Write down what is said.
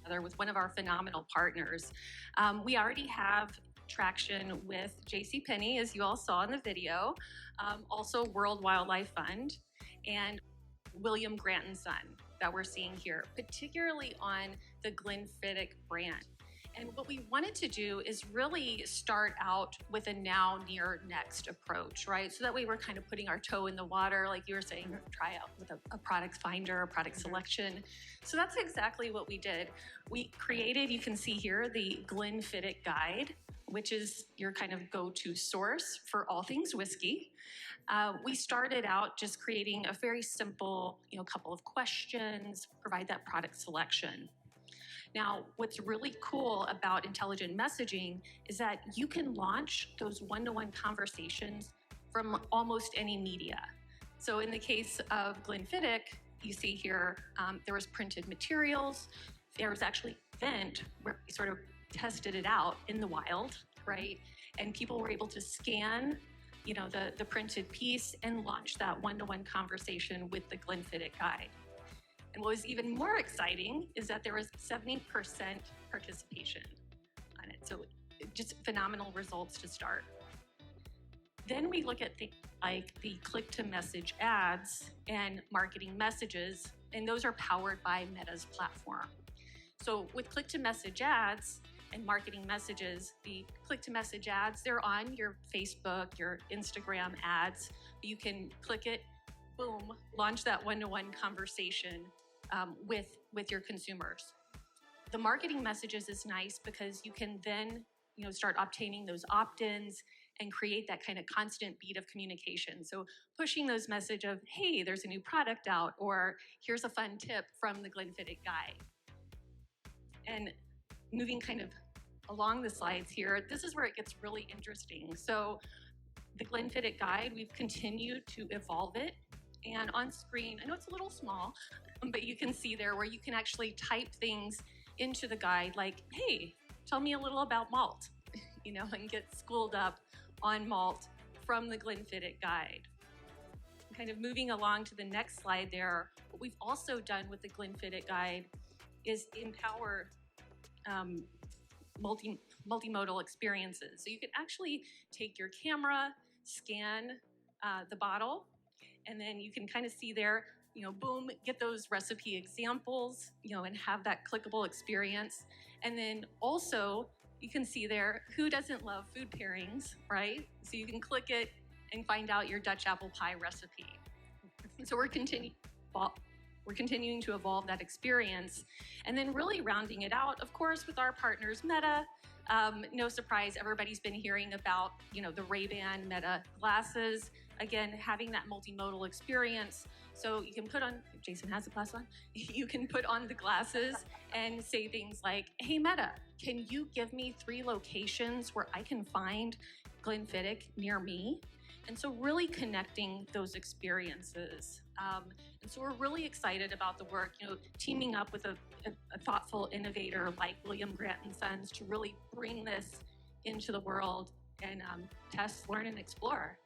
together with one of our phenomenal partners. We already have traction with JCPenney, as you all saw in the video, also World Wildlife Fund, and William Grant & Son that we're seeing here, particularly on the Glenfiddich brand. And what we wanted to do is really start out with a now, near, next approach, right? So that way we're kind of putting our toe in the water, like you were saying, try out with a product finder, a product selection. So that's exactly what we did. We created, you can see here, the Glenfiddich Guide, which is your kind of go-to source for all things whiskey. We started out just creating a very simple, couple of questions, provide that product selection. Now, what's really cool about intelligent messaging is that you can launch those one-to-one conversations from almost any media. So in the case of Glenfiddich, you see here, there was printed materials. There was actually an event where we sort of tested it out in the wild, right? And people were able to scan, the printed piece and launch that one-to-one conversation with the Glenfiddich Guide. And what was even more exciting is that there was 70% participation on it. So just phenomenal results to start. Then we look at things like the click-to-message ads and marketing messages, and those are powered by Meta's platform. So with click-to-message ads and marketing messages, the click-to-message ads, they're on your Facebook, your Instagram ads. You can click it, boom, launch that one-to-one conversation with your consumers. The marketing messages is nice because you can then start obtaining those opt-ins and create that kind of constant beat of communication. So pushing those message of, hey, there's a new product out, or here's a fun tip from the Glenfiddich Guide. And moving kind of along the slides here, this is where it gets really interesting. So the Glenfiddich Guide, we've continued to evolve it. And on screen, I know it's a little small, but you can see there where you can actually type things into the guide like, hey, tell me a little about malt, and get schooled up on malt from the Glenfiddich Guide. Kind of moving along to the next slide there, what we've also done with the Glenfiddich Guide is empower multimodal experiences. So you can actually take your camera, scan the bottle, and then you can kind of see there, boom, get those recipe examples, and have that clickable experience. And then also you can see there, who doesn't love food pairings, right? So you can click it and find out your Dutch apple pie recipe. So we're continuing to evolve that experience, and then really rounding it out, of course, with our partners, Meta. No surprise, everybody's been hearing about, the Ray-Ban Meta glasses. Again, having that multimodal experience. So you can put on, Jason has a glass on, you can put on the glasses and say things like, hey Meta, can you give me 3 locations where I can find Glenfiddich near me? And so really connecting those experiences. And so we're really excited about the work, teaming up with a thoughtful innovator like William Grant & Sons to really bring this into the world and test, learn, and explore.